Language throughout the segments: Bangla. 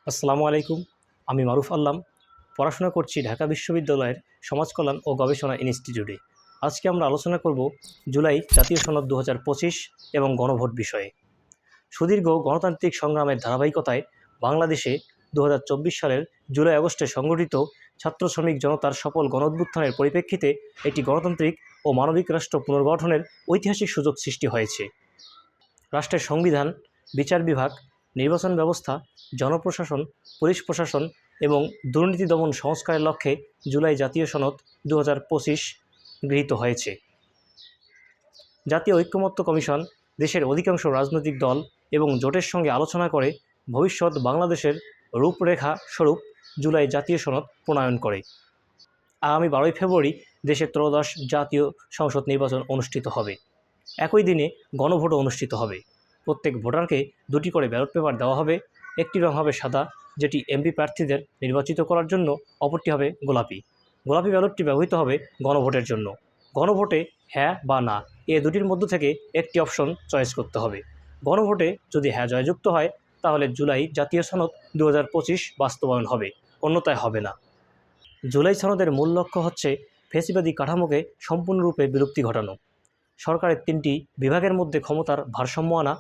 আসসালামু আলাইকুম। আমি মারুফ আল্লাম। পড়াশোনা করছি ঢাকা বিশ্ববিদ্যালয়ের সমাজকল্যাণ ও গবেষণা ইনস্টিটিউটে। আজকে আমরা আলোচনা করব জুলাই জাতীয় সনদ ২০২৫ এবং গণভোট বিষয়ে। সুদীর্ঘ গণতান্ত্রিক সংগ্রামের ধারাবাহিকতায় বাংলাদেশে ২০২৪ সালের জুলাই আগস্টে সংগঠিত ছাত্র শ্রমিক জনতার সফল গণঅভ্যুত্থানের পরিপ্রেক্ষিতে একটি গণতান্ত্রিক ও মানবিক রাষ্ট্র পুনর্গঠনের ঐতিহাসিক সুযোগ সৃষ্টি হয়েছে। রাষ্ট্রের সংবিধান, বিচার বিভাগ, নির্বাচন ব্যবস্থা, জনপ্রশাসন, পুলিশ প্রশাসন এবং দুর্নীতি দমন সংস্কারের লক্ষ্যে জুলাই জাতীয় সনদ ২০২৫ গৃহীত হয়েছে। জাতীয় ঐক্যমত্য কমিশন দেশের অধিকাংশ রাজনৈতিক দল এবং জোটের সঙ্গে আলোচনা করে ভবিষ্যৎ বাংলাদেশের রূপরেখা স্বরূপ জুলাই জাতীয় সনদ প্রণয়ন করে। আগামী ১২ই ফেব্রুয়ারি দেশে ত্রয়োদশ জাতীয় সংসদ নির্বাচন অনুষ্ঠিত হবে। একই দিনে গণভোটও অনুষ্ঠিত হবে। প্রত্যেক ভোটারকে ২টি করে ব্যালট পেপার দেওয়া হবে। একটি রং হবে সাদা, যেটি এমপি প্রার্থীদের নির্বাচিত করার জন্য, অপরটি হবে গোলাপি। গোলাপি ব্যালটটি ব্যবহৃত হবে গণভোটের জন্য। গণভোটে হ্যাঁ বা না এ দুটির মধ্য থেকে একটি অপশন চয়েস করতে হবে। গণভোটে যদি হ্যাঁ জয়যুক্ত হয় তাহলে জুলাই জাতীয় সনদ ২০২৫ বাস্তবায়ন হবে, অন্যথায় হবে না। জুলাই সনদের মূল লক্ষ্য হচ্ছে ফ্যাসিবাদী কাঠামোকে সম্পূর্ণরূপে বিলুপ্তি ঘটানো, সরকারের ৩টি বিভাগের মধ্যে ক্ষমতার ভারসাম্য আনা,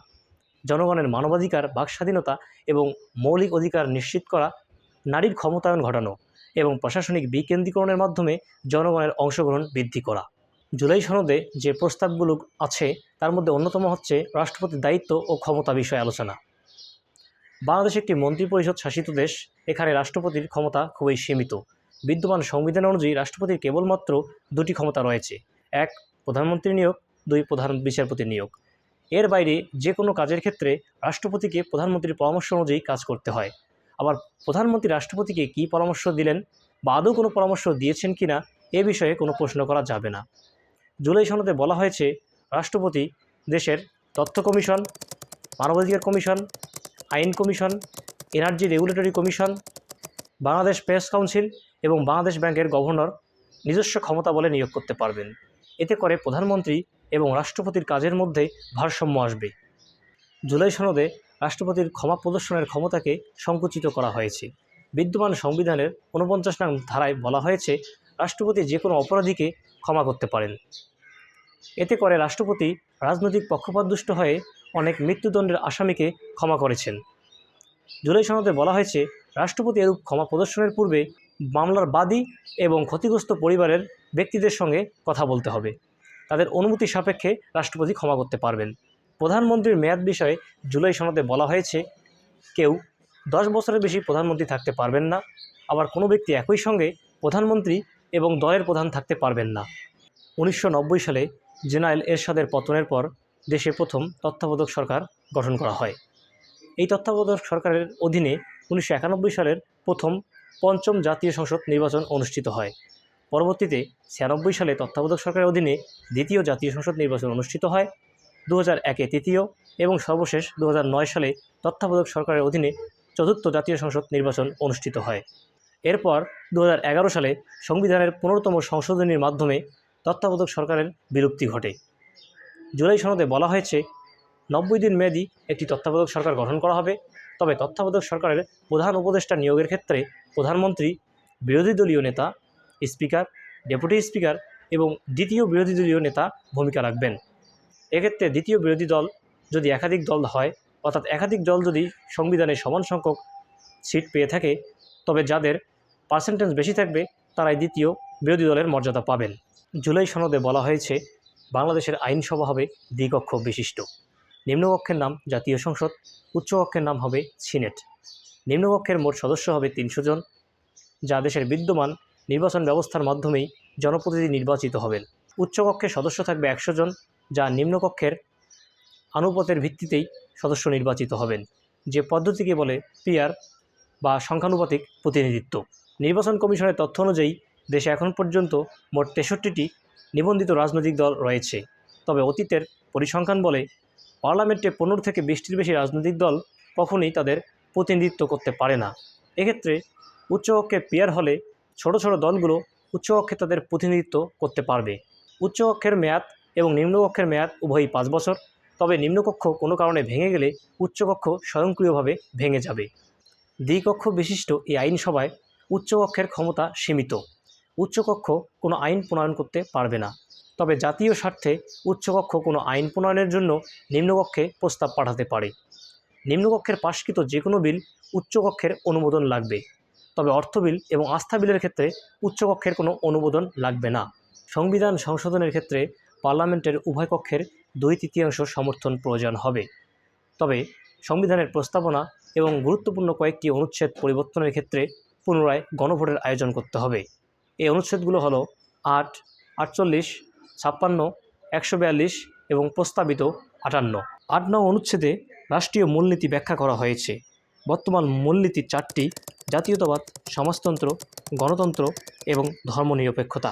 জনগণের মানবাধিকার, বাকস্বাধীনতা এবং মৌলিক অধিকার নিশ্চিত করা, নারীর ক্ষমতায়ন ঘটানো এবং প্রশাসনিক বিকেন্দ্রীকরণের মাধ্যমে জনগণের অংশগ্রহণ বৃদ্ধি করা। জুলাই সনদে যে প্রস্তাবগুলো আছে তার মধ্যে অন্যতম হচ্ছে রাষ্ট্রপতির দায়িত্ব ও ক্ষমতা বিষয়ে আলোচনা। বাংলাদেশ একটি মন্ত্রিপরিষদ শাসিত দেশ। এখানে রাষ্ট্রপতির ক্ষমতা খুবই সীমিত। বিদ্যমান সংবিধান অনুযায়ী রাষ্ট্রপতির কেবলমাত্র ২টি ক্ষমতা রয়েছে: ১. প্রধানমন্ত্রী নিয়োগ, ২. প্রধান বিচারপতি নিয়োগ। এর বাইরে যে কোনো কাজের ক্ষেত্রে রাষ্ট্রপতিকে প্রধানমন্ত্রীর পরামর্শ অনুযায়ী কাজ করতে হয়। আবার প্রধানমন্ত্রী রাষ্ট্রপতিকে কী পরামর্শ দিলেন বা আদৌ কোনো পরামর্শ দিয়েছেন কি না এ বিষয়ে কোনো প্রশ্ন করা যাবে না। জুলাই সনদে বলা হয়েছে রাষ্ট্রপতি দেশের তথ্য কমিশন, মানবাধিকার কমিশন, আইন commission, energy regulatory commission, Bangladesh press council এবং বাংলাদেশ ব্যাংকের গভর্নর নিজস্ব ক্ষমতা বলে নিয়োগ করতে পারবেন। এতে করে প্রধানমন্ত্রী এবং রাষ্ট্রপতির কাজের মধ্যে ভারসাম্য আসবে। জুলাই সনদে রাষ্ট্রপতির ক্ষমা প্রদর্শনের ক্ষমতাকে সংকুচিত করা হয়েছে। বিদ্যমান সংবিধানের ৪৯ নং ধারায় বলা হয়েছে রাষ্ট্রপতি যে কোনো অপরাধীকে ক্ষমা করতে পারেন। এতে করে রাষ্ট্রপতি রাজনৈতিক পক্ষপাতদুষ্ট হয়ে অনেক মৃত্যুদণ্ডের আসামিকে ক্ষমা করেছেন। জুলাই সনদে বলা হয়েছে রাষ্ট্রপতি এরূপ ক্ষমা প্রদর্শনের পূর্বে মামলার বাদী এবং ক্ষতিগ্রস্ত পরিবারের ব্যক্তিদের সঙ্গে কথা বলতে হবে। তাদের অনুমতি সাপেক্ষে রাষ্ট্রপতি ক্ষমা করতে পারবেন। প্রধানমন্ত্রীর মেয়াদ বিষয়ে জুলাই সনদে বলা হয়েছে কেউ ১০ বছরের বেশি প্রধানমন্ত্রী থাকতে পারবেন না। আবার কোনো ব্যক্তি একই সঙ্গে প্রধানমন্ত্রী এবং দলের প্রধান থাকতে পারবেন না। ১৯৯০ সালে জেনারেল এরশাদের পতনের পর দেশে প্রথম তত্ত্বাবধায়ক সরকার গঠন করা হয়। এই তত্ত্বাবধায়ক সরকারের অধীনে ১৯৯১ সালের প্রথম পঞ্চম জাতীয় সংসদ নির্বাচন অনুষ্ঠিত হয়। পরবর্তীতে ৯৬ সালে তত্ত্বাবধায়ক সরকারের অধীনে দ্বিতীয় জাতীয় সংসদ নির্বাচন অনুষ্ঠিত হয়, ২০০১-এ তৃতীয় এবং সর্বশেষ ২০০৯ সালে তত্ত্বাবধায়ক সরকারের অধীনে চতুর্থ জাতীয় সংসদ নির্বাচন অনুষ্ঠিত হয়। এরপর ২০১১ সালে সংবিধানের ১৫তম সংশোধনীর মাধ্যমে তত্ত্বাবধায়ক সরকারের বিলুপ্তি ঘটে। জুলাই সনদে বলা হয়েছে ৯০ দিন মেয়াদী একটি তত্ত্বাবধায়ক সরকার গঠন করা হবে। তবে তত্ত্বাবধায়ক সরকারের প্রধান উপদেষ্টা নিয়োগের ক্ষেত্রে প্রধানমন্ত্রী, বিরোধী দলীয় নেতা, স্পিকার, ডেপুটি স্পিকার এবং দ্বিতীয় বিরোধী দলীয় নেতা ভূমিকা রাখবেন। এক্ষেত্রে দ্বিতীয় বিরোধী দল যদি একাধিক দল হয়, অর্থাৎ একাধিক দল যদি সংবিধানে সমান সংখ্যক সিট পেয়ে থাকে, তবে যাদের পার্সেন্টেজ বেশি থাকবে তারাই দ্বিতীয় বিরোধী দলের মর্যাদা পাবেন। জুলাই সনদে বলা হয়েছে বাংলাদেশের আইনসভা হবে দ্বিকক্ষ বিশিষ্ট। নিম্নকক্ষের নাম জাতীয় সংসদ, উচ্চকক্ষের নাম হবে সিনেট। নিম্নকক্ষের মোট সদস্য হবে ৩০০ জন, যা দেশের বিদ্যমান নির্বাচন ব্যবস্থার মাধ্যমেই জনপ্রতিনিধি নির্বাচিত হবেন। উচ্চকক্ষের সদস্য থাকবে ১০০ জন, যা নিম্নকক্ষের আনুপাতের ভিত্তিতেই সদস্য নির্বাচিত হবেন, যে পদ্ধতিকে বলে পিআর বা সংখ্যানুপাতিক প্রতিনিধিত্ব। নির্বাচন কমিশনের তথ্য অনুযায়ী দেশে এখন পর্যন্ত মোট ৬৩টি নিবন্ধিত রাজনৈতিক দল রয়েছে। তবে অতীতের পরিসংখ্যান বলে পার্লামেন্টে ১৫ থেকে ২০টির বেশি রাজনৈতিক দল কখনোই তাদের প্রতিনিধিত্ব করতে পারে না। এক্ষেত্রে উচ্চকক্ষে পিআর হলে ছোট ছোট দলগুলো উচ্চকক্ষে তাদের প্রতিনিধিত্ব করতে পারবে। উচ্চকক্ষের মেয়াদ এবং নিম্নকক্ষের মেয়াদ উভয়ই ৫ বছর। তবে নিম্নকক্ষ কোনো কারণে ভেঙে গেলে উচ্চকক্ষ স্বয়ংক্রিয়ভাবে ভেঙে যাবে। দ্বিকক্ষ বিশিষ্ট এই আইনসভায় উচ্চকক্ষের ক্ষমতা সীমিত। উচ্চকক্ষ কোনো আইন প্রণয়ন করতে পারবে না। তবে জাতীয় স্বার্থে উচ্চকক্ষ কোনো আইন প্রণয়নের জন্য নিম্নকক্ষে প্রস্তাব পাঠাতে পারে। নিম্নকক্ষের পাশকৃত যে কোনো বিল উচ্চকক্ষের অনুমোদন লাগবে। তবে অর্থ বিল এবং আস্থা বিলের ক্ষেত্রে উচ্চকক্ষের কোনো অনুমোদন লাগবে না। সংবিধান সংশোধনের ক্ষেত্রে পার্লামেন্টের উভয় কক্ষের 2/3 সমর্থন প্রয়োজন হবে। তবে সংবিধানের প্রস্তাবনা এবং গুরুত্বপূর্ণ কয়েকটি অনুচ্ছেদ পরিবর্তনের ক্ষেত্রে পুনরায় গণভোটের আয়োজন করতে হবে। এই অনুচ্ছেদগুলো হলো 8, 48, 56, 142 এবং প্রস্তাবিত 58। 8 নং অনুচ্ছেদে রাষ্ট্রীয় মূলনীতি ব্যাখ্যা করা হয়েছে। বর্তমান মূলনীতি 4টি: জাতীয়তাবাদ, সমাজতন্ত্র, গণতন্ত্র এবং ধর্মনিরপেক্ষতা।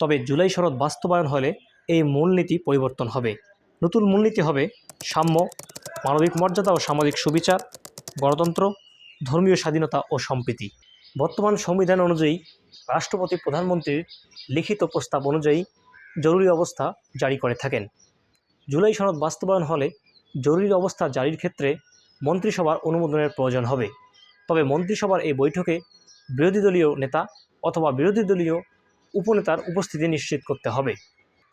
তবে জুলাই সনদ বাস্তবায়ন হলে এই মূলনীতি পরিবর্তন হবে। নতুন মূলনীতি হবে সাম্য, মানবিক মর্যাদা ও সামাজিক সুবিচার, গণতন্ত্র, ধর্মীয় স্বাধীনতা ও সম্প্রীতি। বর্তমান সংবিধান অনুযায়ী রাষ্ট্রপতি প্রধানমন্ত্রীর লিখিত প্রস্তাব অনুযায়ী জরুরি অবস্থা জারি করে থাকেন। জুলাই সনদ বাস্তবায়ন হলে জরুরি অবস্থা জারির ক্ষেত্রে মন্ত্রিসভার অনুমোদনের প্রয়োজন হবে। তবে মন্ত্রিসভার এই বৈঠকে বিরোধী দলীয় নেতা অথবা বিরোধী দলীয় উপনেতার উপস্থিতি নিশ্চিত করতে হবে।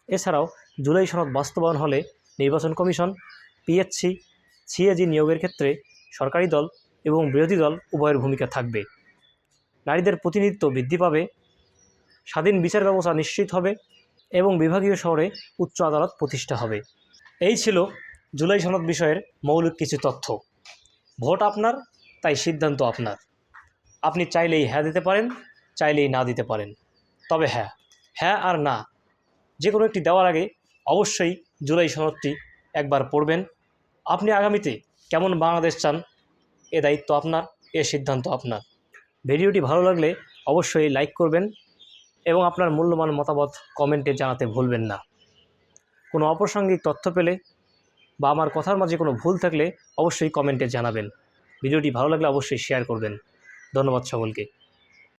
এছাড়াও জুলাই সনদ বাস্তবায়ন হলে নির্বাচন কমিশন, পিএসসি, সিএজি নিয়োগের ক্ষেত্রে সরকারি দল এবং বিরোধী দল উভয়ের ভূমিকা থাকবে। নারীদের প্রতিনিধিত্ব বৃদ্ধি পাবে, স্বাধীন বিচার ব্যবস্থা নিশ্চিত হবে এবং বিভাগীয় শহরে উচ্চ আদালত প্রতিষ্ঠা হবে। এই ছিল জুলাই সনদ বিষয়ের মৌলিক কিছু তথ্য। ভোট আপনার, তাই সিদ্ধান্ত আপনার। আপনি চাইলেই হ্যাঁ দিতে পারেন, চাইলেই না দিতে পারেন। তবে হ্যাঁ আর না যে কোনো একটি দেওয়ার আগে অবশ্যই জুলাই সনদটি একবার পড়বেন। আপনি আগামীতে কেমন বাংলাদেশ চান, এ দায়িত্ব আপনার, এ সিদ্ধান্ত আপনার। ভিডিওটি ভালো লাগলে অবশ্যই লাইক করবেন এবং আপনার মূল্যবান মতামত কমেন্টে জানাতে ভুলবেন না। কোনো অপ্রাসঙ্গিক তথ্য পেলে বা আমার কথার মাঝে কোনো ভুল থাকলে অবশ্যই কমেন্টে জানাবেন। ভিডিওটি ভালো লাগলে অবশ্যই শেয়ার করবেন। ধন্যবাদ সকলকে।